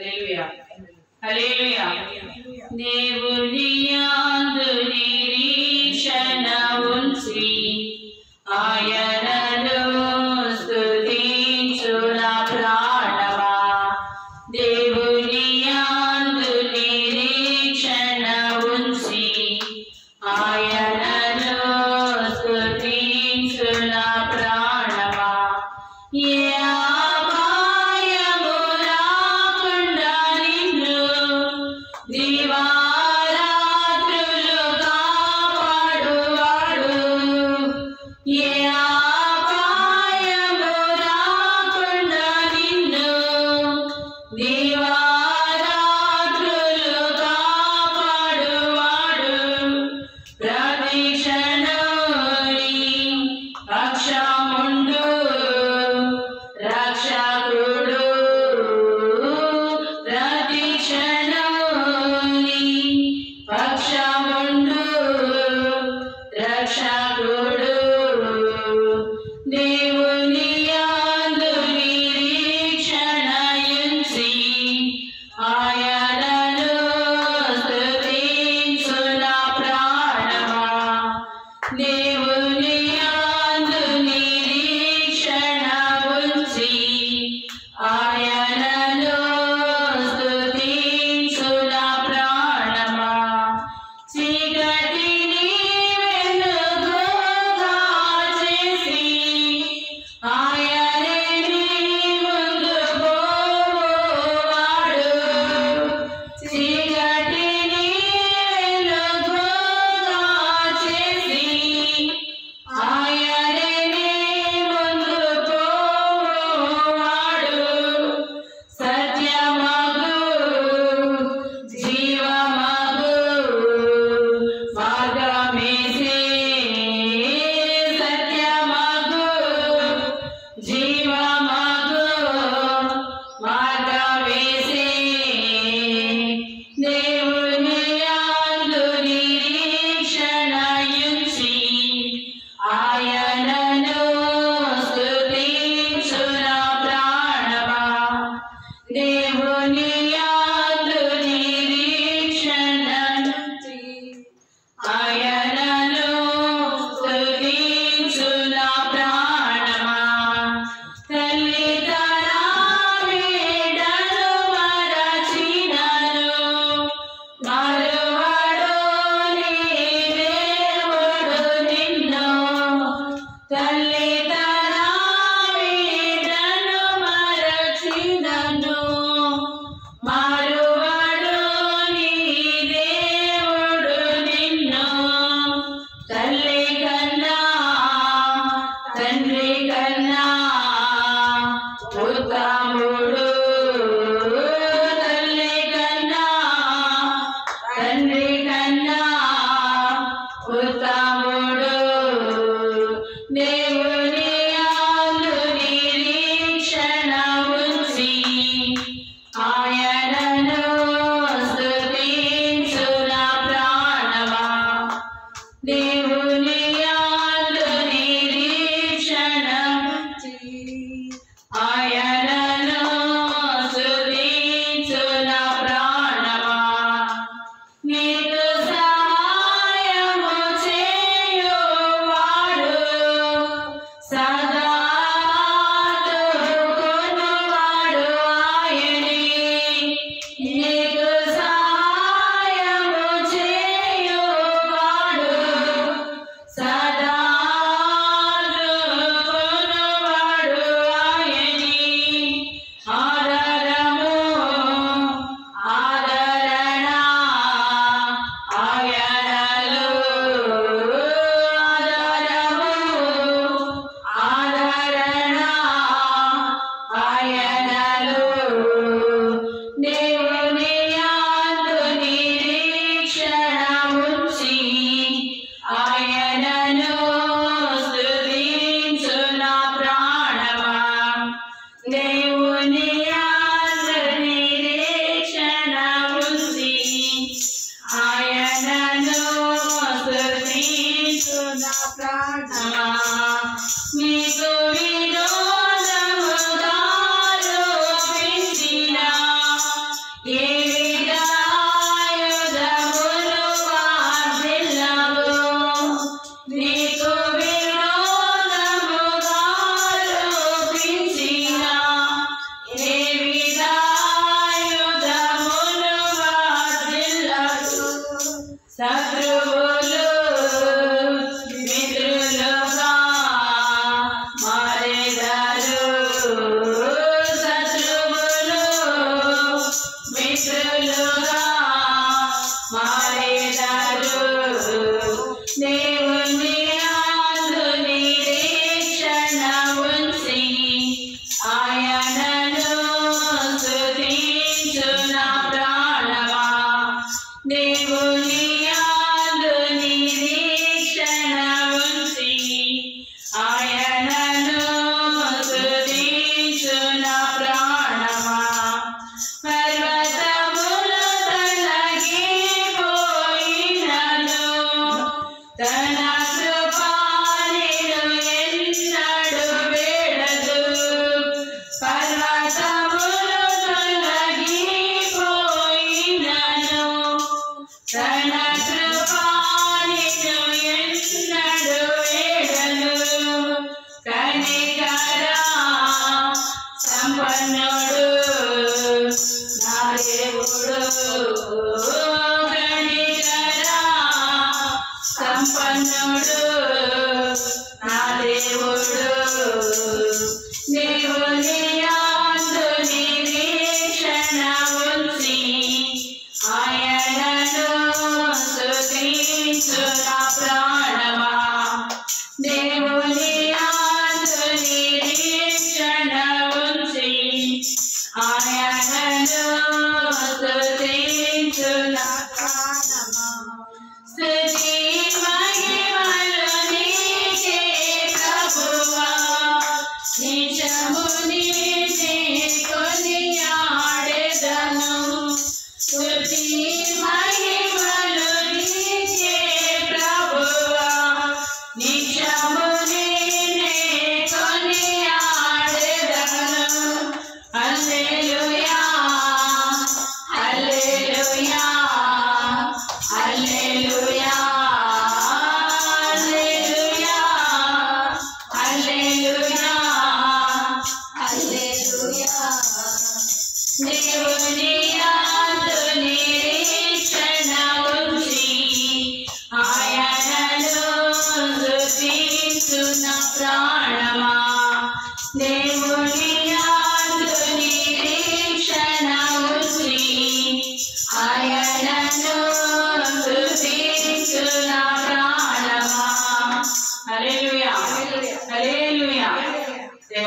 హల్లెలూయా హల్లెలూయా. దేవుని యందు నిరీక్షణ ఉంచి ఆయనను స్తుతించు నా ప్రాణమా. దేవుని యందు నిరీక్షణ ఉంచి ఆయనను స్తుతించు నా ప్రాణమా. ఏ అపాయము రాకుండా నిన్ను దివారాత్రులు కాపాడువాడు. ఏ అపాయము రాకుండా నిన్ను దివారాత్రులు కాపాడువాడు. ప్రతి క్షణముని పక్షముండు రక్షకుడు. ప్రతి క్షణముని పక్షముండు రక్షకుడు. దేవుని యందు నిరీక్షణ ఉంచి ఆయనను స్తుతించు నా ప్రాణమా. దేవుని యందు నిరీక్షణ ఉంచి ఆయనను స్తుతించు నా ప్రాణమా. చీకటిని వెలుగుగా చేసి ఆయనే నీ ముందు పోవువాడు. చీకటిని వెలుగుగా చేసి ఆయనే నీ ముందు పోవువాడు. సత్యమగు జీవమగు మార్గమేసే. సత్యమగు జీవమగు మార్గమేసే. దేవుని యందు నిరీక్షణ ఉంచి ఆయనను స్తుతించు నా ప్రాణమా. దేవుని యందు నిరీక్షణ ఉంచి ఆయనను స్తుతించు నా ప్రాణమా. తల్లి తన బిడ్డను మరచినను మరువడు నీ దేవుడు నిన్ను. తల్లి తన బిడ్డను మరచినను స్తుతించున ప్రాణమా స్తుతి మహిమలు నీకే ప్రభువా నిజము నిన్నే కొనియాడెదను స్తుతి మహిమలు నీకే ప్రభువా నిజము నిన్నే కొనియాడెదను హల్లెలూయా హల్లెలూయా హల్లెలూయా హల్లెలూయా హల్లెలూయా దేవుని యందు నిరీక్షణ ఉంచి ఆయనను స్తుతించున ప్రాణమా దేవుని యందు నిరీక్షణ ఉంచి ఆయనను స్తుతించున ప్రాణమా హల్లెలూయా హల్లెలూయా